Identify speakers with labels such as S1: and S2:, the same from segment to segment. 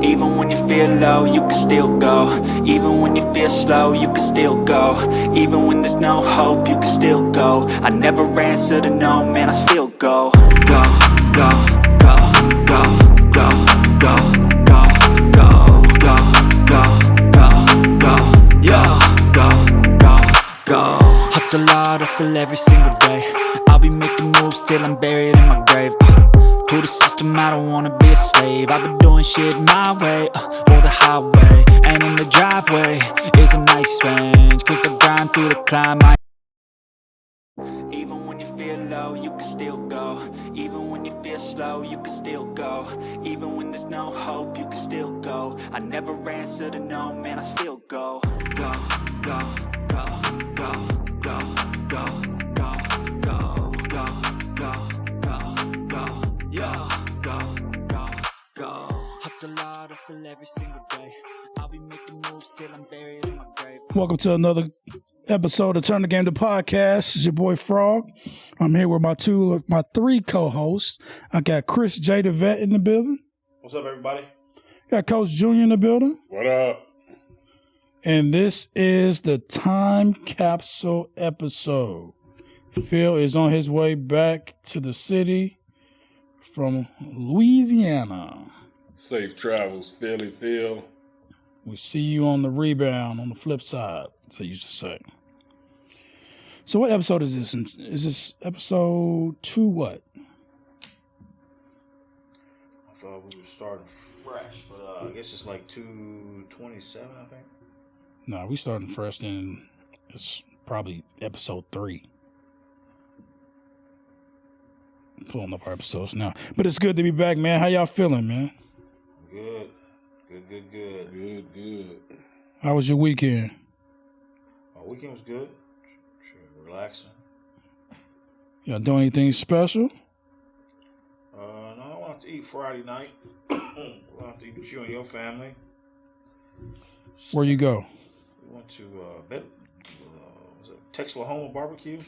S1: Even when you feel low, you can still go. Even when you feel slow, you can still go. Even when there's no hope, you can still go. I never answer to no, man, I still go. Go, go, go, go, go, go, go, go, go, go, go, go, go. Hustle hard, hustle every single day. I'll be making moves till I'm buried in my grave. To the system, I don't wanna be a slave. I've been doing shit my way, or the highway. And in the driveway is a nice range, cause I grind through the climb. Even when you feel low, you can still go. Even when you feel slow, you can still go. Even when there's no hope, you can still go. I never answer to no, man, I still go. Go, go, go, go, go, go, go, go, go, go, go, go, go, go, go. Hustle hard, hustle every single day. I'll be making moves till I'm buried in my grave.
S2: Welcome to another episode of Turn the Game to Podcast. It's your boy Frog. I'm here with my three co-hosts. I got Chris J. the Vet in the building.
S3: What's up, everybody?
S2: Got Coach Junior in the building.
S4: What up?
S2: And this is the time capsule episode. Phil is on his way back to the city from Louisiana.
S4: Safe travels, Phil.
S2: We see you on the rebound, on the flip side, as they used to say. So what episode is this? Is this episode 2 what?
S3: I thought we were starting fresh, but I guess it's like 227, I think.
S2: No, we starting fresh, and it's probably episode 3. Pulling up our episodes now. But it's good to be back, man. How y'all feeling, man?
S3: Good.
S4: Good.
S2: How was your weekend?
S3: Our weekend was good. Sure, relaxing.
S2: Y'all doing anything special?
S3: No, I wanted to eat Friday night. I wanted to eat with you and your family.
S2: Where you go?
S3: We went to was it Texas-Lahoma barbecue?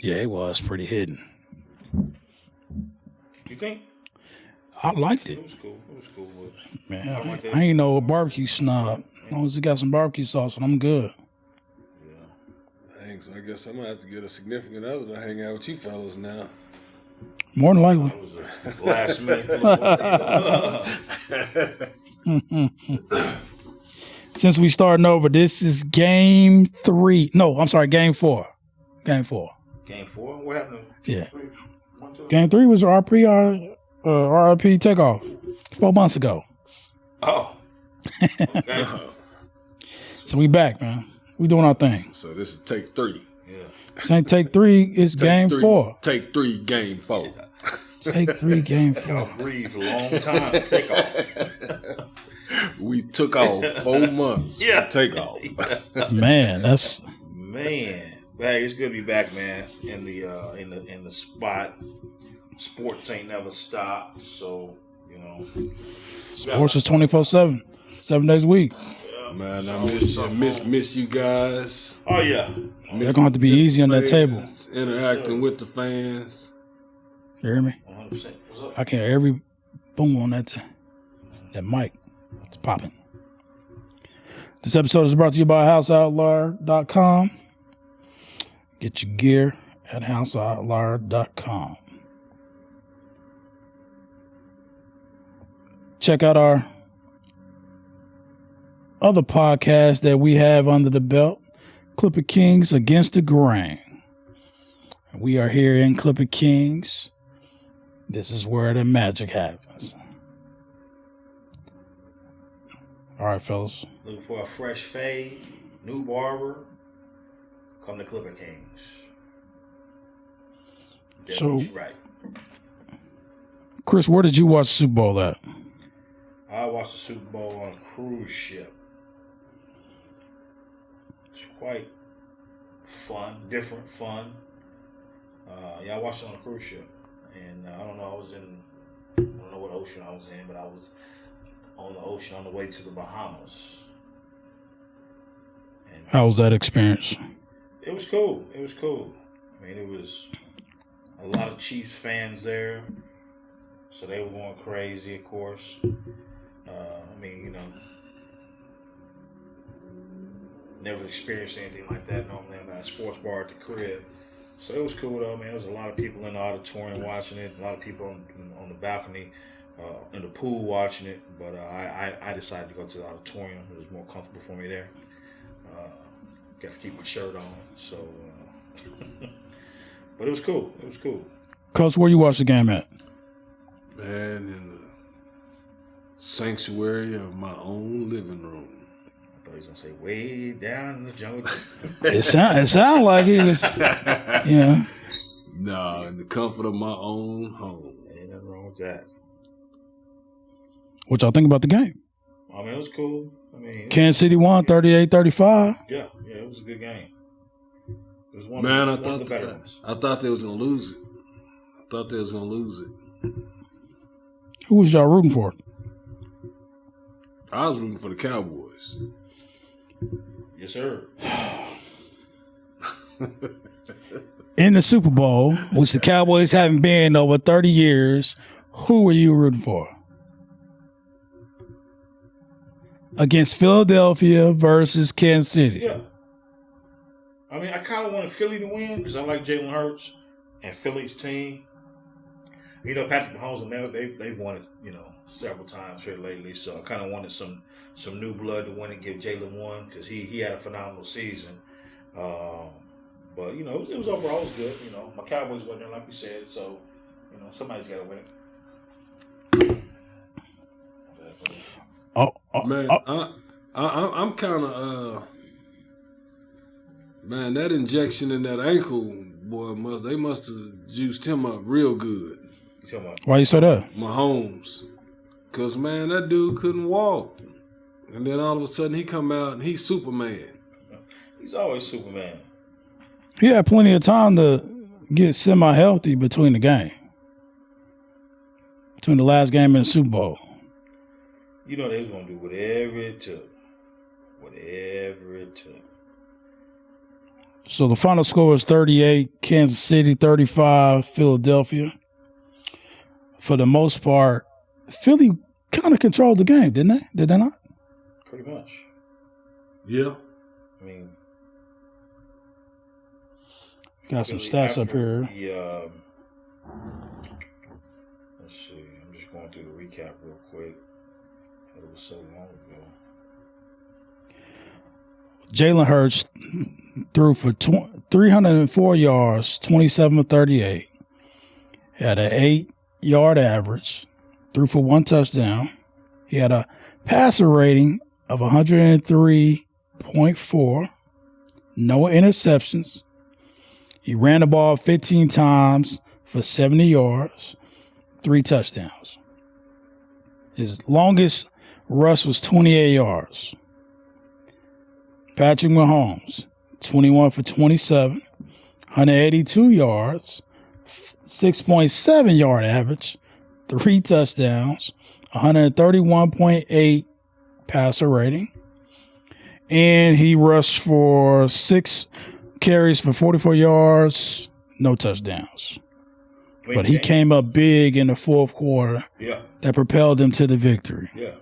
S2: Yeah, it was pretty hidden.
S3: You think?
S2: I liked
S3: It
S2: it.
S3: was cool. But
S2: Man,
S3: like that.
S2: I ain't no barbecue snob. As long as it got some barbecue sauce, and I'm good.
S3: Yeah.
S4: Thanks. I guess I'm gonna have to get a significant other to hang out with you fellas now.
S2: More than likely.
S3: It was a last minute.
S2: Since we starting over, this is game 3. No, I'm sorry, game 4. Game 4.
S3: Game 4? What happened?
S2: Yeah.
S3: 1, 2?
S2: Game 3 was our RIP takeoff 4 months ago.
S3: Oh. Okay.
S2: So we back, man. We doing our thing.
S4: So this is take 3.
S3: Yeah.
S2: This ain't take 3, it's game 4.
S4: Take 3, game 4.
S2: Take 3, game 4.
S3: Y'all breathed a long time to take off.
S4: We took off 4 months.
S3: Yeah.
S4: Take off.
S2: Man, that's
S3: Man. Hey, it's good to be back, man. In the spot. Sports ain't never stopped, so
S2: sports is 24/7, 7 days a week.
S4: Man, I miss you guys.
S3: Oh yeah.
S2: They're gonna have to be easy on that table.
S4: Interacting with the fans.
S2: You hear me?
S3: 100%. What's up?
S2: I can hear every boom on that mic. It's popping. This episode is brought to you by houseofoutli3r.com. Get your gear at houseofoutli3r.com. Check out our other podcast that we have under the belt, Clipper Kings Against the Grain. We are here in Clipper Kings. This is where the magic happens. All right, fellas.
S3: Looking for a fresh fade, new barber, come to Clipper Kings.
S2: So-
S3: Right.
S2: Chris, where did you watch the Super Bowl at?
S3: I watched the Super Bowl on a cruise ship. It's quite fun, different fun. I watched it on a cruise ship. And I don't know what ocean I was in, but I was on the ocean on the way to the Bahamas. And
S2: How was that experience?
S3: it was cool. I mean, it was a lot of Chiefs fans there. So they were going crazy, of course. I mean, you know, never experienced anything like that. Normally I'm at a sports bar at the crib. So it was cool though, man. There was a lot of people in the auditorium watching it, a lot of people on the balcony, in the pool watching it. But I decided to go to the auditorium. It was more comfortable for me there. Got to keep my shirt on. So, but it was cool. It was cool.
S2: Coach, where you watch the game at?
S4: Man, in the sanctuary of my own living room.
S3: I thought he was going to say way down in the jungle.
S2: It sound like he was, yeah.
S4: No, in the comfort of my own home.
S3: Ain't nothing wrong with that.
S2: What y'all think about the game?
S3: I mean, it was cool. I mean,
S2: Kansas City won 38-35.
S3: Yeah, it was a good game. It was one
S4: Man,
S3: of the better ones.
S4: I thought they was gonna lose it.
S2: Who was y'all rooting for?
S4: I was rooting for the Cowboys.
S3: Yes, sir.
S2: In the Super Bowl, which the Cowboys haven't been in over 30 years, who were you rooting for? Against Philadelphia versus Kansas City.
S3: Yeah. I mean, I kind of wanted Philly to win because I like Jalen Hurts and Philly's team. You know, Patrick Mahomes and they've won it, you know, several times here lately. So I kind of wanted some new blood to win and give Jalen one because he had a phenomenal season. But you know, it was overall good. You know, my Cowboys wasn't there like we said, so you know somebody's got to win it.
S4: Man, I'm kind of man, that injection in that ankle, boy, they must have juiced him up real good.
S2: Why you say that?
S4: Mahomes, cause man, that dude couldn't walk, and then all of a sudden he come out and he's Superman.
S3: He's always Superman.
S2: He had plenty of time to get semi-healthy between the game, between the last game and the Super Bowl.
S3: You know they was gonna do whatever it took. Whatever it took.
S2: So the final score was 38, Kansas City 35, Philadelphia. For the most part, Philly kind of controlled the game, didn't they? Did they not?
S3: Pretty much.
S4: Yeah.
S3: I mean,
S2: got some stats up here.
S3: Let's see. I'm just going through the recap real quick. It was so long ago.
S2: Jalen Hurts threw for 304 yards, 27 of 38. Had an 8-yard average. Threw for 1 touchdown. He had a passer rating of 103.4. No interceptions. He ran the ball 15 times for 70 yards, 3 touchdowns. His longest rush was 28 yards. Patrick Mahomes, 21 for 27, 182 yards, 6.7 yard average, 3 touchdowns, 131.8 passer rating. And he rushed for 6 carries for 44 yards, no touchdowns. But he came up big in the fourth quarter.
S3: Yeah.
S2: That propelled him to the victory.
S3: Yeah.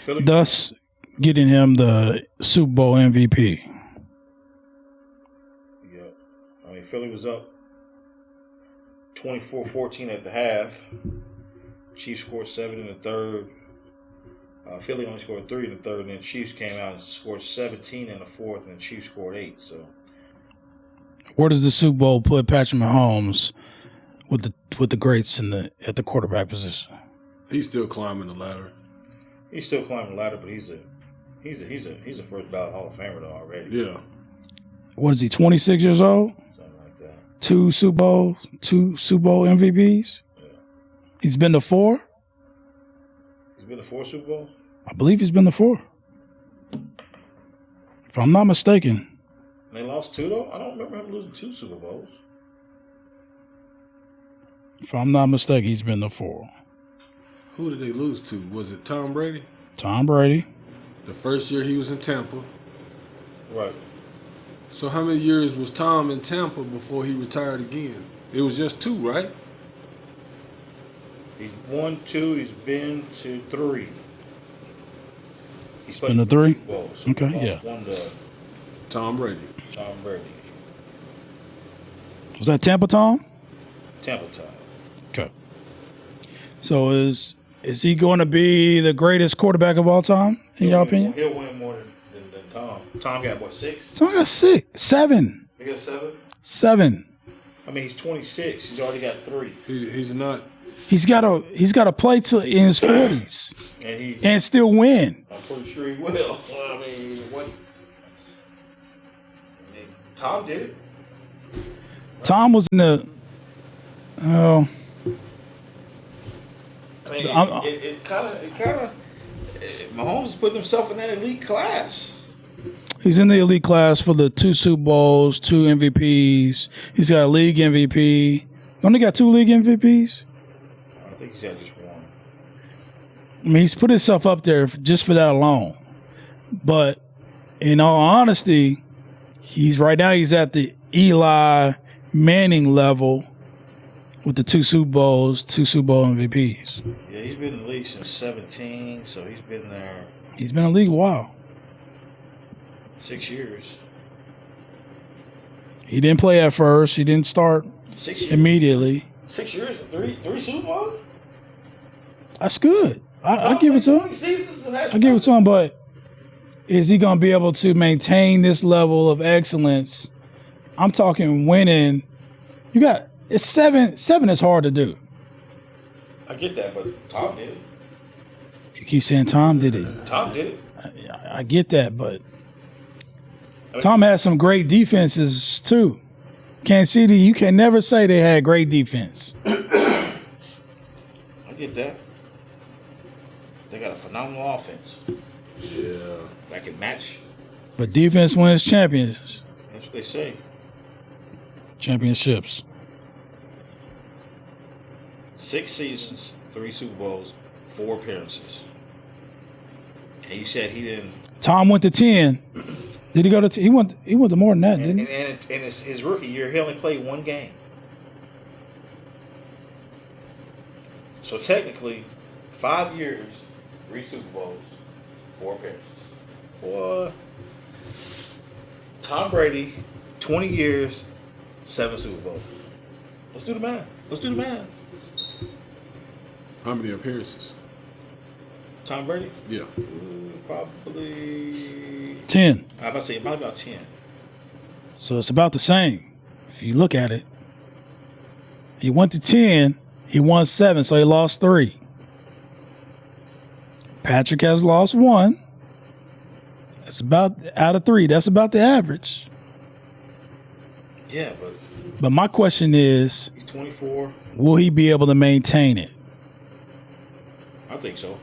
S2: Thus getting him the Super Bowl MVP.
S3: Yeah. I mean, Philly was up 24-14 at the half. Chiefs scored 7 in the third. Philly only scored 3 in the third, and then Chiefs came out and scored 17 in the fourth, and the Chiefs scored 8. So,
S2: where does the Super Bowl put Patrick Mahomes with the greats at the quarterback position?
S4: He's still climbing the ladder.
S3: He's still climbing the ladder, but he's a first ballot Hall of Famer though already.
S4: Yeah.
S2: What is he? 26 years old.
S3: Something like that.
S2: 2 Super Bowl MVPs.
S3: Yeah.
S2: He's been to 4.
S3: He's been to 4 Super Bowls.
S2: I believe he's been to 4. If I'm not mistaken.
S3: And they lost 2 though. I don't remember him losing 2 Super Bowls.
S2: If I'm not mistaken, he's been to 4.
S4: Who did they lose to? Was it Tom Brady?
S2: Tom Brady.
S4: The first year he was in Tampa.
S3: Right.
S4: So how many years was Tom in Tampa before he retired again? It was just 2, right?
S3: He's won 2. He's been to 3. He's
S2: been to 3?
S3: Super Bowl.
S2: Okay, yeah.
S3: Won the
S4: Tom Brady.
S3: Tom Brady.
S2: Was that Tampa Tom?
S3: Tampa Tom.
S2: Okay. So is he going to be the greatest quarterback of all time, in your opinion?
S3: He'll win more than Tom. Tom got what, 6?
S2: Tom got 7.
S3: He got 7?
S2: 7.
S3: I mean, he's 26. He's already got 3.
S4: He's not.
S2: He's got to play till in his 40s and still win.
S3: I'm pretty sure he will. I mean, what? I mean, Tom did it.
S2: Tom was in the. Oh.
S3: I mean, it kind of. Mahomes put himself in that elite class.
S2: He's in the elite class for the 2 Super Bowls, 2 MVPs. He's got a league MVP. Only got 2 league MVPs.
S3: I think he's got just 1.
S2: I mean, he's put himself up there just for that alone. But in all honesty, he's at the Eli Manning level with the 2 Super Bowls, 2 Super Bowl MVPs.
S3: Yeah, he's been in the league since 17, so he's been there.
S2: He's been in the league a while.
S3: 6 years.
S2: He didn't play at first. He didn't start
S3: 6 years.
S2: immediately.
S3: 6 years and 3 Super Bowls?
S2: That's good. I give it to him. I give it to him, but is he going to be able to maintain this level of excellence? I'm talking winning. It's 7. 7 is hard to do.
S3: I get that, but Tom did it.
S2: You keep saying Tom did it.
S3: Tom did it.
S2: I get that, but Tom had some great defenses too. Kansas City, you can never say they had great defense.
S3: I get that. They got a phenomenal offense.
S4: Yeah.
S3: That can match.
S2: But defense wins championships.
S3: That's what they say.
S2: Championships.
S3: 6 seasons, 3 Super Bowls, 4 appearances. And you said he didn't.
S2: Tom went to 10. Did he go to? He went to more than that, didn't he?
S3: And his rookie year, he only played 1 game. So technically, 5 years, 3 Super Bowls, 4 appearances. Boy, Tom Brady, 20 years, 7 Super Bowls. Let's do the math.
S4: How many appearances?
S3: Tom Brady?
S4: Yeah.
S3: Probably
S2: 10.
S3: I was about to say probably about 10.
S2: So it's about the same if you look at it. He went to 10. He won 7, so he lost 3. Patrick has lost 1. That's about out of 3. That's about the average.
S3: Yeah,
S2: But my question is,
S3: he's 24.
S2: will he be able to maintain it?
S3: I think so.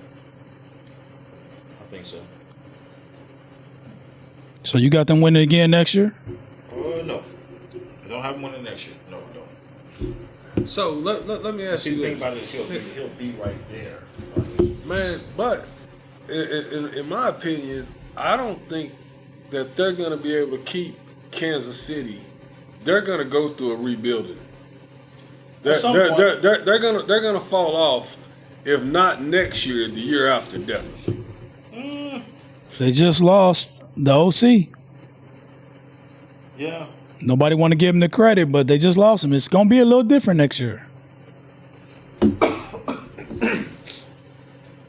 S2: So you got them winning again next year?
S3: No. I don't have him winning next year. No, I don't.
S4: So let me ask
S3: See,
S4: you
S3: the thing
S4: this.
S3: about it is he'll be right there.
S4: Man, but in my opinion, I don't think that they're going to be able to keep Kansas City. They're going to go through a rebuilding. They're going to fall off, if not next year, the year after, definitely.
S2: They just lost the OC.
S3: Yeah.
S2: Nobody want to give him the credit, but they just lost him. It's going to be a little different next year.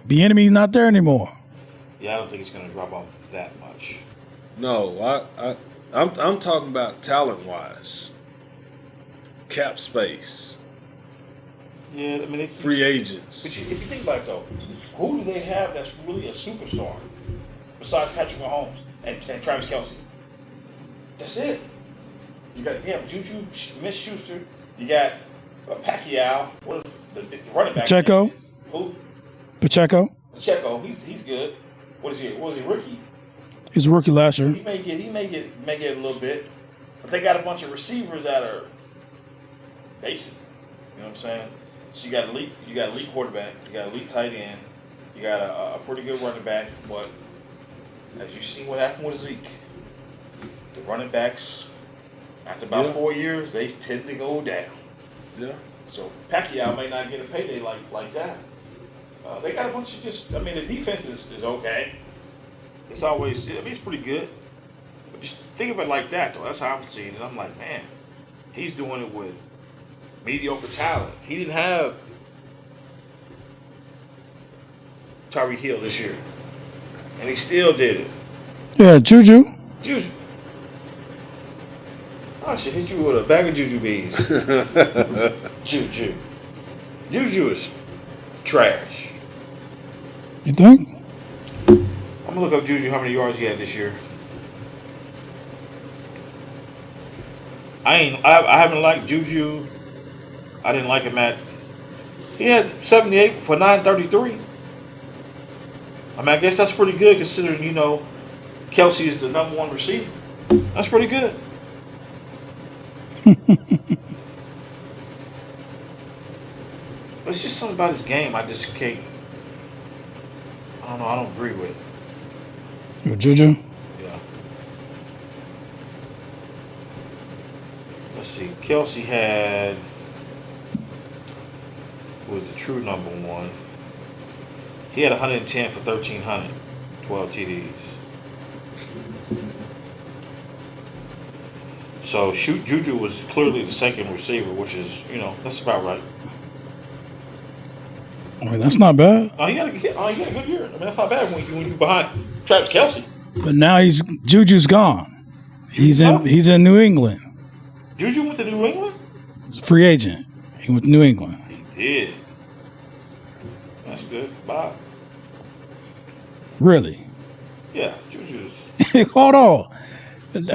S2: The enemy's not there anymore.
S3: Yeah, I don't think it's going to drop off that much.
S4: No, I'm talking about talent-wise, cap space,
S3: Yeah, I mean,
S4: free agents.
S3: But if you think about it, though, who do they have that's really a superstar besides Patrick Mahomes and Travis Kelce? That's it. You got Juju Smith-Schuster. You got Pacquiao. What is the running back?
S2: Pacheco.
S3: Who?
S2: Pacheco.
S3: He's good. What is he? Was he rookie?
S2: He's a rookie last year.
S3: He may get a little bit, but they got a bunch of receivers that are basic. You know what I'm saying? So you got elite quarterback, you got elite tight end, you got a pretty good running back. But as you see what happened with Zeke, the running backs after about 4 years they tend to go down.
S4: Yeah.
S3: So Pacquiao may not get a payday like that. They got a bunch of the defense is okay. It's always, I mean, it's pretty good. But just think of it like that, though. That's how I'm seeing it. I'm like, man, he's doing it with mediocre talent. He didn't have Tyreek Hill this year, and he still did it.
S2: Yeah, Juju.
S3: Juju. I should hit you with a bag of Juju bees. Juju. Juju is trash.
S2: You think?
S3: I'm gonna look up Juju, how many yards he had this year. I haven't liked Juju. I didn't like him he had 78 for 933. I mean, I guess that's pretty good considering, you know, Kelsey is the number one receiver. That's pretty good. It's just something about his game I just can't. I don't know. I don't agree with.
S2: With Juju?
S3: Yeah. Let's see. Kelsey had, who was the true number one. He had 110 for 1,300, 12 TDs. So Juju was clearly the second receiver, which is, you know, that's about right.
S2: I mean, that's not bad.
S3: He got a good year. I mean, that's not bad when you behind Travis Kelsey.
S2: But now Juju's gone. He's in New England.
S3: Juju went to New England?
S2: He's a free agent. He went to New England.
S3: He did. That's good. Bye.
S2: Really?
S3: Yeah, Juju's.
S2: Hold on.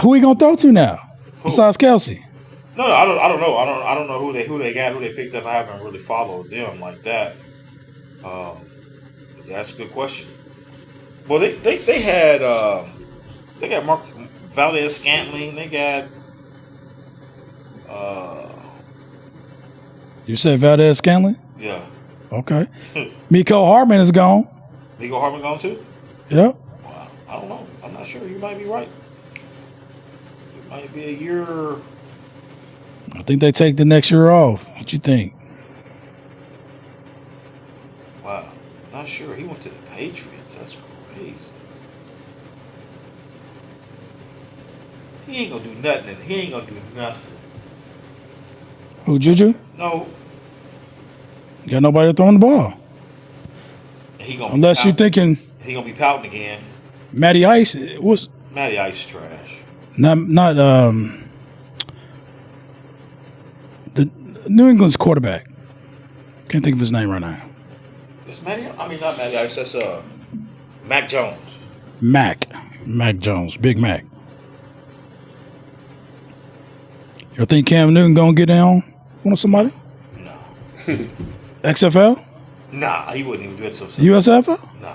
S2: Who he gonna throw to now? Besides Kelsey?
S3: No, I don't know. I don't know who they got, who they picked up. I haven't really followed them like that. That's a good question. Well, they got Mark Valdez Scantling. They got
S2: You said Valdez Scantling?
S3: yeah.
S2: Okay. Miko Hardman is gone.
S3: Miko Hardman gone too?
S2: Yep.
S3: Wow. I don't know. I'm not sure. You might be right. It might be a year.
S2: I think they take the next year off. What you think?
S3: Wow. Not sure. He went to the Patriots. That's crazy. He ain't gonna do nothing. He ain't gonna do nothing.
S2: Who, Juju?
S3: No.
S2: Got nobody throwing the ball.
S3: He gonna
S2: Unless you're thinking
S3: he gonna be pouting again.
S2: Matty Ice was
S3: Matty Ice trash.
S2: not the New England's quarterback. Can't think of his name right now.
S3: It's Matty. I mean, not Matty Ice. That's Mac Jones.
S2: Mac Jones, Big Mac. You think Cam Newton gonna get down on somebody?
S3: No.
S2: XFL?
S3: Nah, he wouldn't even do it to himself.
S2: USFL?
S3: No.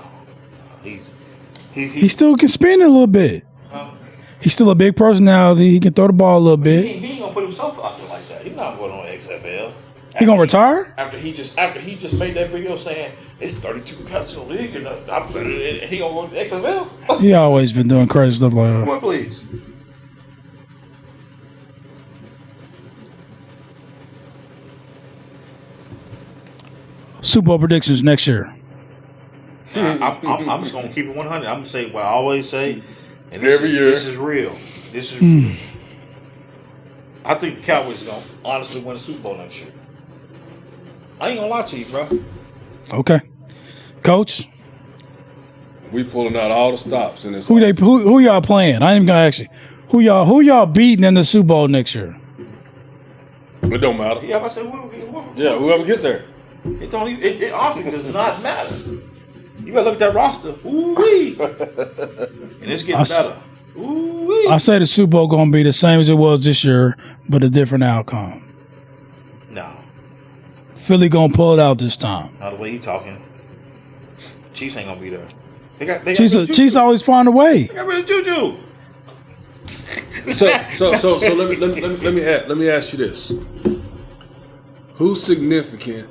S2: He still can spin it a little bit. He's still a big personality. He can throw the ball a little bit.
S3: He ain't gonna put himself out there like that. He's not going on XFL.
S2: He gonna retire?
S3: After he just made that video saying it's 32 cuts in the league and I'm better than it. He gonna go to XFL?
S2: He always been doing crazy stuff like
S3: Come
S2: that.
S3: on, please.
S2: Super Bowl predictions next year.
S3: I'm just gonna keep it 100. I'm gonna say what I always say. And
S4: Every year.
S3: This is real. This is real. I think the Cowboys are gonna honestly win the Super Bowl next year. I ain't gonna lie to you, bro.
S2: Okay. Coach,
S4: We pulling out all the stops in this.
S2: who y'all playing? I ain't even gonna ask you. Who y'all beating in the Super Bowl next year?
S4: It don't matter.
S3: Yeah, I said,
S4: Yeah, whoever get there.
S3: It honestly does not matter. You better look at that roster. Ooh-wee. And it's getting better. Ooh-wee.
S2: I say the Super Bowl gonna be the same as it was this year, but a different outcome.
S3: No.
S2: Philly gonna pull it out this time.
S3: Not the way you talking. Chiefs ain't gonna be there. They got
S2: Chiefs always find a way.
S3: They got rid of Juju.
S4: So let me ask you this: who significant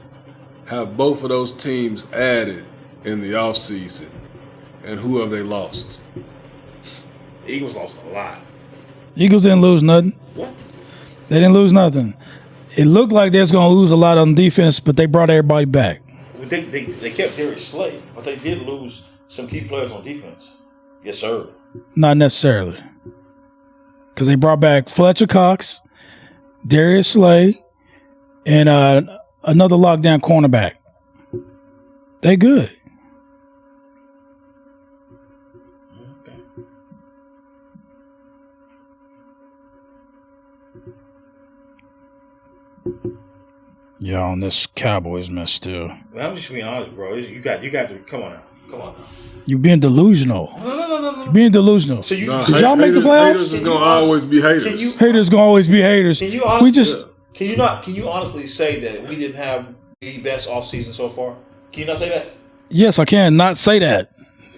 S4: have both of those teams added in the offseason, and who have they lost?
S3: The Eagles lost a lot.
S2: Eagles didn't lose nothing.
S3: What?
S2: They didn't lose nothing. It looked like they was gonna lose a lot on defense, but they brought everybody back.
S3: They kept Darius Slay, but they did lose some key players on defense. Yes, sir.
S2: Not necessarily. Because they brought back Fletcher Cox, Darius Slay, and another lockdown cornerback. They good.
S3: Okay.
S2: Yeah, on this Cowboys mess still.
S3: Man, I'm just being honest, bro. You got to come on now. Come on now.
S2: You being delusional.
S3: No.
S2: You being delusional.
S3: So you
S2: Did y'all make the playoffs?
S4: Haters is gonna always be haters.
S2: Haters gonna always be haters.
S3: Can you honestly,
S2: We just
S3: Can you honestly say that we didn't have the best offseason so far? Can you not say that?
S2: yes, I can not say that.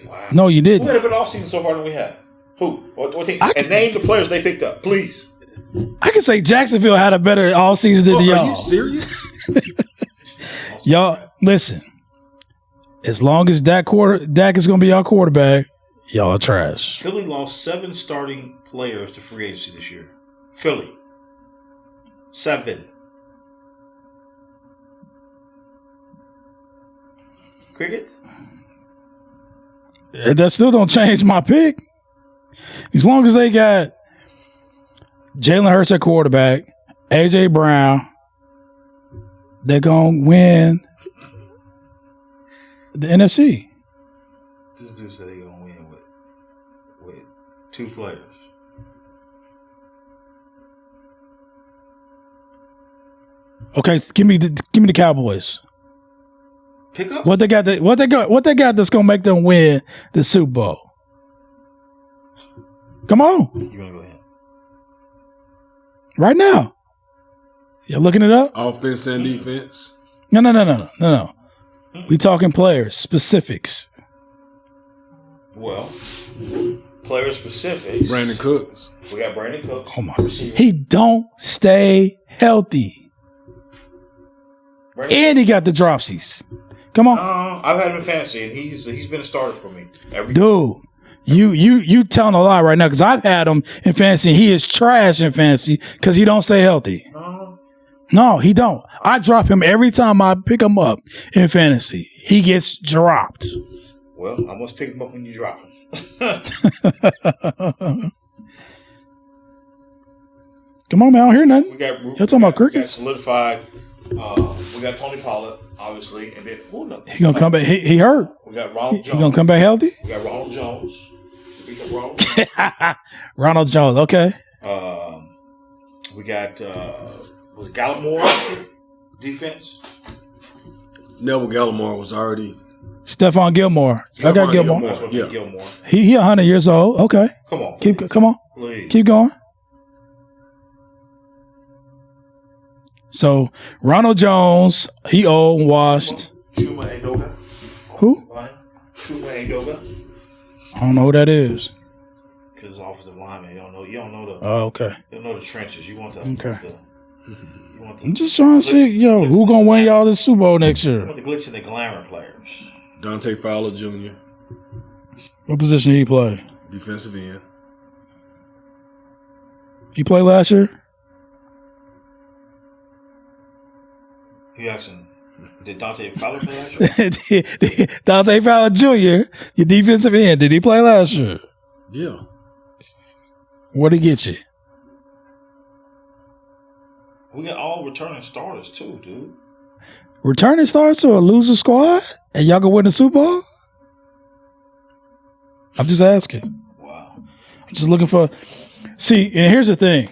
S3: Wow.
S2: No, you
S3: Who had a
S2: didn't.
S3: better offseason so far than we had? Who? What team?
S2: I
S3: And name the players they picked up, please.
S2: I can say Jacksonville had a better all season than
S4: Are
S2: y'all.
S4: you serious?
S2: Y'all listen. As long as Dak is gonna be our quarterback, y'all are trash.
S3: Philly lost 7 starting players to free agency this year. Philly. 7. Crickets?
S2: That still don't change my pick. As long as they got Jalen Hurts at quarterback, AJ Brown, they're gonna win the NFC.
S3: This dude said they're going to win with 2 players.
S2: Okay, give me the Cowboys.
S3: Pick up?
S2: What they got that's gonna make them win the Super Bowl? Come on,
S3: You want to go ahead?
S2: right now. You looking it up?
S4: Offense and defense.
S2: No. We talking players, specifics.
S3: Well, player specifics.
S4: Brandon Cooks.
S3: We got Brandon Cooks.
S2: Oh my,
S3: Receiver.
S2: he don't stay healthy,
S3: Brandon
S2: and he got the dropsies. Come on,
S3: I've had him in fantasy, and he's been a starter for me.
S2: dude. You telling a lie right now because I've had him in fantasy. And he is trash in fantasy because he don't stay healthy. No, he don't. I drop him every time I pick him up in fantasy. He gets dropped.
S3: Well, I must pick him up when you drop him.
S2: Come on, man. I don't hear nothing.
S3: We got
S2: Y'all talking about crickets?
S3: We got solidified. We got Tony Pollard, obviously, and then who knows?
S2: He gonna come back. He hurt.
S3: We got Ronald
S2: He
S3: Jones.
S2: gonna come back healthy.
S3: We got Ronald Jones. We got Ronald Jones.
S2: Ronald Jones. Okay.
S3: We got was it Gallimore defense?
S4: Neville Gallimore was already.
S2: Stephon Gilmore. I got Gilmore.
S3: That's what
S4: Yeah.
S3: Gilmore.
S2: He 100 years old. Okay.
S3: Come on,
S2: Come on.
S3: please.
S2: Keep going. So Ronald Jones, he old and washed.
S3: Chuma Edoga.
S2: Who?
S3: Chuma Edoga.
S2: I don't know who that is.
S3: Because it's offensive lineman. You don't know the.
S2: Oh, okay.
S3: You don't know the trenches. You want the.
S2: Okay.
S3: You want the
S2: I'm just trying to see, who gonna win y'all this Super Bowl next
S3: you
S2: year?
S3: want the glitz and the glamour players.
S4: Dante Fowler Jr.,
S2: What position he play?
S4: defensive end.
S2: He played last year?
S3: You asking? Did Dante Fowler play last year?
S2: Dante Fowler Jr., your defensive end. Did he play last year?
S4: Yeah.
S2: What'd he get you?
S3: We got all returning starters too, dude.
S2: Returning starts to a loser squad? And y'all gonna win the Super Bowl? I'm just asking.
S3: Wow.
S2: I'm just looking for. See, and here's the thing.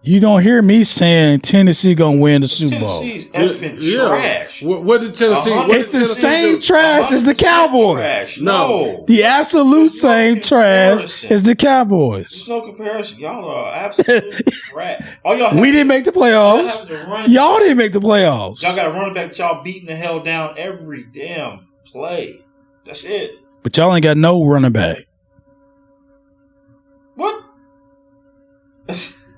S2: You don't hear me saying Tennessee gonna win the Super Bowl.
S3: Tennessee's effing trash.
S4: What did Tennessee?
S3: Uh-huh.
S4: What
S2: It's
S4: did
S2: the
S4: Tennessee
S2: same
S4: do?
S2: trash as the
S3: 100%
S2: Cowboys.
S3: trash.
S4: No.
S2: The absolute same trash
S3: comparison.
S2: as the
S3: There's
S2: Cowboys.
S3: no comparison. Y'all are absolutely trash. All y'all have
S2: We didn't make the playoffs. Y'all didn't make the playoffs.
S3: Y'all got a running back that y'all beating the hell down every damn play. That's it.
S2: But y'all ain't got no running back.
S3: What?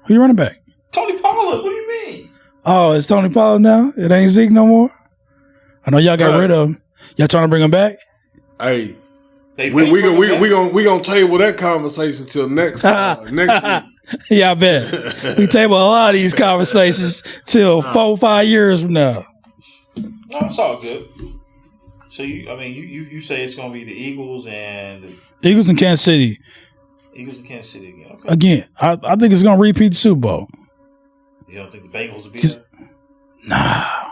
S2: Who you running back?
S3: Tony Pollard. What do you mean?
S2: Oh, it's Tony Pollard now? It ain't Zeke no more? I know y'all got
S4: Right.
S2: rid of him. Y'all trying to bring him back?
S4: Hey,
S3: They
S4: we
S3: bring him back?
S4: gonna table that conversation till next week.
S2: Yeah, I bet. We table a lot of these conversations till 4 or 5 years from now.
S3: No, it's all good. So you say it's going to be the Eagles and
S2: Eagles in Kansas City.
S3: Eagles in Kansas City again. Okay.
S2: Again, I think it's going to repeat the Super Bowl.
S3: You don't think the Bengals will be there?
S2: Nah.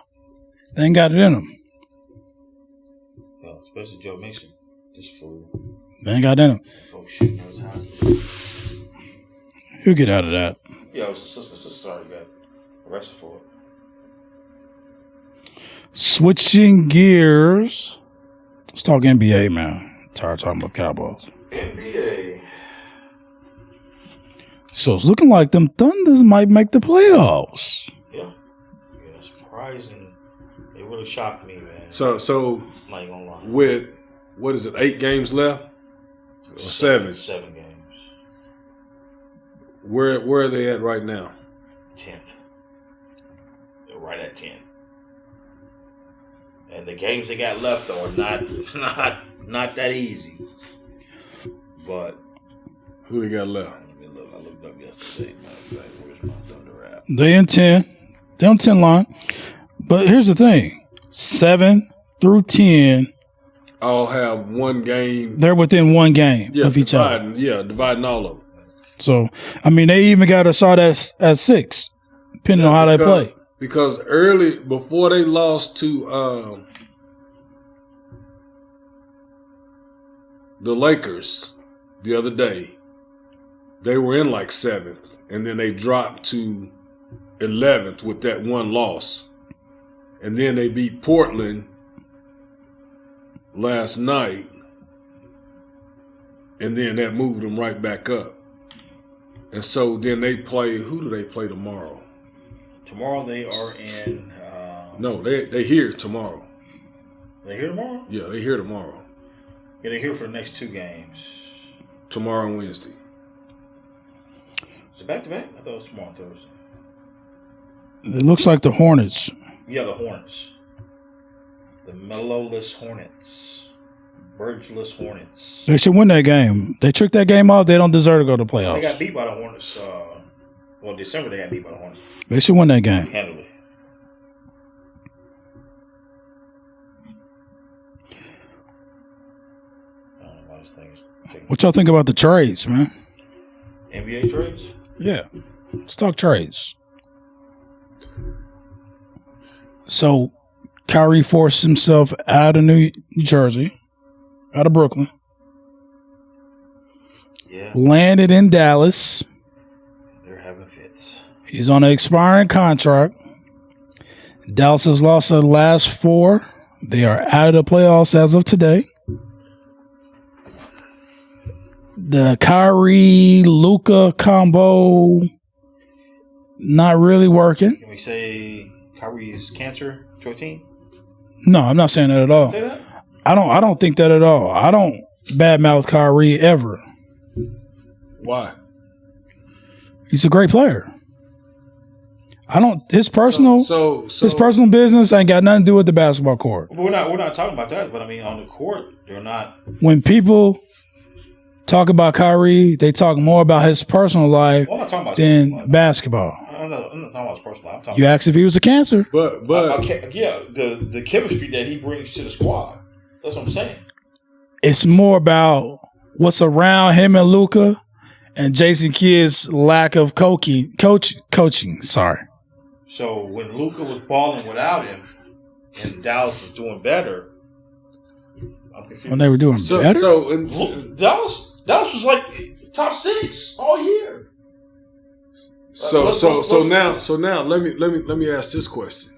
S2: They ain't got it in them.
S3: Well, especially Joe Mixon. This fool.
S2: They ain't got it in them.
S3: Folks shooting those houses.
S2: He'll get out of that.
S3: Yeah, it was his sister already got arrested for it.
S2: Switching gears. Let's talk NBA, man. Tired of talking about Cowboys.
S3: NBA.
S2: So it's looking like them Thunders might make the playoffs.
S3: Yeah, surprising. They really shocked me, man.
S4: So
S3: I'm not even gonna lie.
S4: with what is it? 8 games left? Or 7?
S3: 7 games.
S4: Where are they at right now?
S3: 10th. They're right at 10. And the games they got left are not that easy. But
S4: Who they got left?
S3: I looked up yesterday. Matter of fact, where's my Thunder at?
S2: They in 10. They on 10 line. But here's the thing. 7 through 10.
S4: All have one game.
S2: They're within one game of each other.
S4: Dividing all of them.
S2: So, I mean, they even got a shot at 6, depending on how they play.
S4: Because early, before they lost to the Lakers the other day, they were in like 7th, and then they dropped to 11th with that one loss. And then they beat Portland last night, and then that moved them right back up. And so then they play, who do they play tomorrow?
S3: Tomorrow they are in...
S4: No, they here tomorrow.
S3: They here tomorrow?
S4: Yeah, they here tomorrow.
S3: Yeah, they're here for the next 2 games.
S4: Tomorrow and Wednesday.
S3: Is it back-to-back? I thought it was tomorrow and Thursday.
S2: It looks like the Hornets.
S3: Yeah, the Hornets. The mellowless Hornets. Burgeless Hornets.
S2: They should win that game. They tricked that game off. They don't deserve to go to playoffs.
S3: They got beat by the Hornets. December they got beat by the Hornets.
S2: They should win that game.
S3: Handily.
S2: What y'all think about the trades, man?
S3: NBA trades?
S2: Yeah. Let's talk trades. So, Kyrie forced himself out of New Jersey, out of Brooklyn.
S3: Yeah.
S2: Landed in Dallas.
S3: They're having fits.
S2: He's on an expiring contract. Dallas has lost their last 4. They are out of the playoffs as of today. The Kyrie Luka combo not really working.
S3: Can we say Kyrie is cancer to a team?
S2: No, I'm not saying that at all.
S3: Say that?
S2: I don't think that at all. I don't badmouth Kyrie ever.
S4: Why?
S2: He's a great player. I don't. His personal his personal business ain't got nothing to do with the basketball court.
S3: But we're not talking about that. But I mean, on the court, they're not.
S2: When people talk about Kyrie, they talk more about his personal life than basketball.
S3: I'm not talking about his personal life. I'm talking
S2: you asked if he was a cancer.
S4: But
S3: the chemistry that he brings to the squad. That's what I'm saying.
S2: It's more about what's around him and Luka and Jason Kidd's lack of coaching. Sorry.
S3: So when Luka was balling without him and Dallas was doing better, I'm confused.
S2: When they were doing better?
S3: Dallas was like top 6 all year.
S4: So now let me ask this question.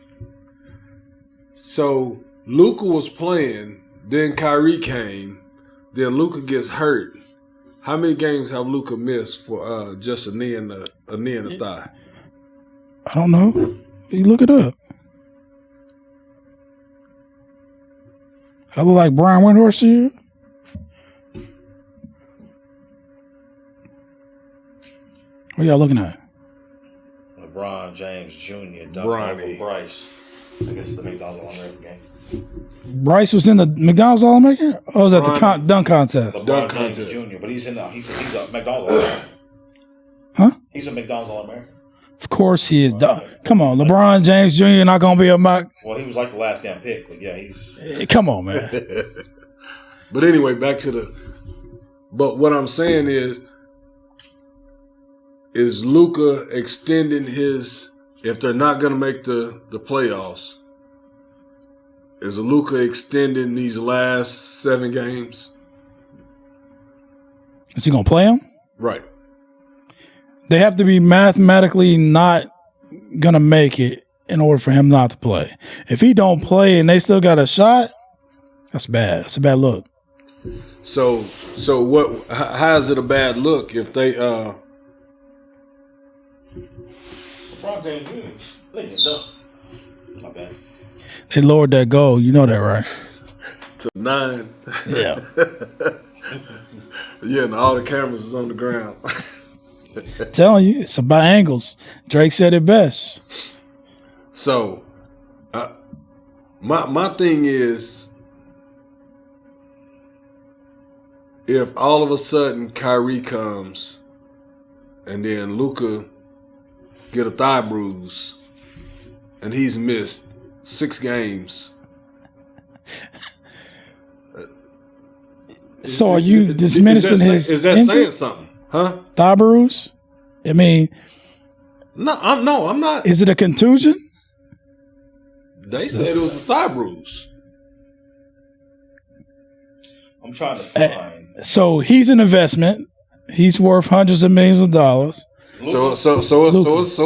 S4: So Luka was playing, then Kyrie came, then Luka gets hurt. How many games have Luka missed for just a knee and a thigh?
S2: I don't know. You look it up. I look like Brian Windhorst to you? What y'all looking at?
S3: LeBron James Jr. dunked over Bryce. I guess it's the McDonald's All-American game.
S2: Bryce was in the McDonald's All-American? Or was that the dunk contest?
S3: LeBron James Jr., but he's a McDonald's All-American.
S2: Huh?
S3: He's a McDonald's All-American.
S2: Of course he is. Come on, LeBron James Jr. not gonna be a mock.
S3: Well, he was like the last damn pick, but yeah, he's.
S2: Come on, man.
S4: But anyway, back to But what I'm saying is Luka extending his? If they're not gonna make the playoffs, is Luka extending these last 7 games?
S2: Is he gonna play him?
S4: Right.
S2: They have to be mathematically not gonna make it in order for him not to play. If he don't play and they still got a shot, that's bad. That's a bad look.
S4: So what? How is it a bad look if they?
S3: LeBron James Jr. They get done. Not bad.
S2: They lowered that goal. You know that, right?
S4: To 9.
S2: Yeah.
S4: Yeah, and all the cameras is on the ground.
S2: Telling you, it's about angles. Drake said it best.
S4: So, my thing is, if all of a sudden Kyrie comes, and then Luka get a thigh bruise, and he's missed 6 games.
S2: So are you diminishing his
S4: Is that
S2: injury?
S4: saying something? Huh?
S2: Thigh bruise? I mean,
S4: No, I'm not.
S2: is it a contusion?
S4: They said it was a thigh bruise.
S3: I'm trying to find.
S2: So he's an investment. He's worth hundreds of millions of dollars.
S4: So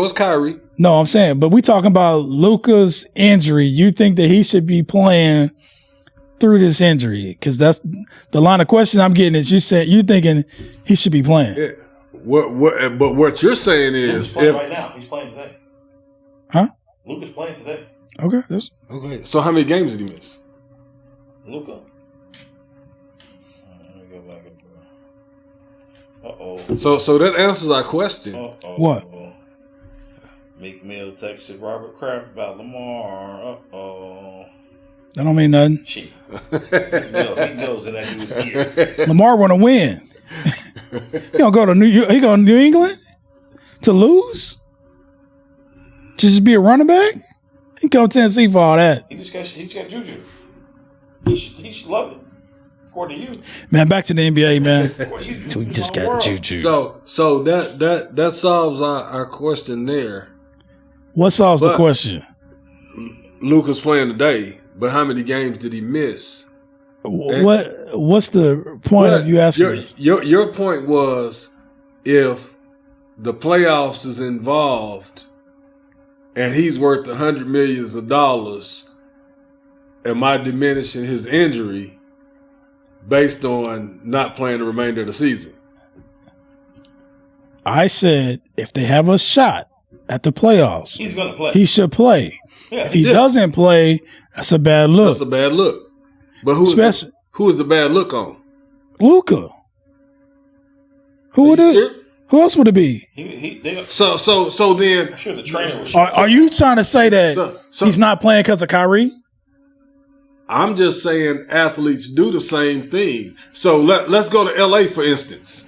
S4: is Kyrie.
S2: No, I'm saying, but we talking about Luka's injury. You think that he should be playing through this injury? Because that's the line of question I'm getting is you thinking he should be playing.
S4: Yeah. But what you're saying
S3: Luka's
S4: is,
S3: playing right now. He's playing today.
S2: Huh?
S3: Luka's playing today.
S2: Okay. That's,
S4: okay. So how many games did he miss?
S3: Luka. Let me go back up there.
S4: So that answers our question.
S2: What?
S3: Meek Mill texted Robert Kraft about Lamar.
S2: that don't mean nothing.
S3: Shit. Meek Mill's in that dude's ear.
S2: Lamar want to win. He gonna go to He going to New England to lose? Just be a running back? He go to Tennessee for all that.
S3: He just got juju. He should love it. According to you.
S2: Man, back to the NBA, man.
S3: We
S2: We just got juju.
S4: So that solves our question there.
S2: What solves the
S4: But-
S2: question?
S4: Luka's playing today, but how many games did he miss?
S2: What's the point of you asking this?
S4: Your point was if the playoffs is involved and he's worth $100 million, am I diminishing his injury based on not playing the remainder of the season?
S2: I said if they have a shot at the playoffs,
S3: He's gonna play.
S2: he should play.
S3: Yeah,
S2: If he doesn't play, that's a bad look.
S4: That's a bad look. But who is the bad look on?
S2: Luka. Who would it? Who else would it be?
S4: So then
S3: I'm sure the trainer was.
S2: Are you trying to say that he's not playing because of Kyrie?
S4: I'm just saying athletes do the same thing. So let's go to LA for instance.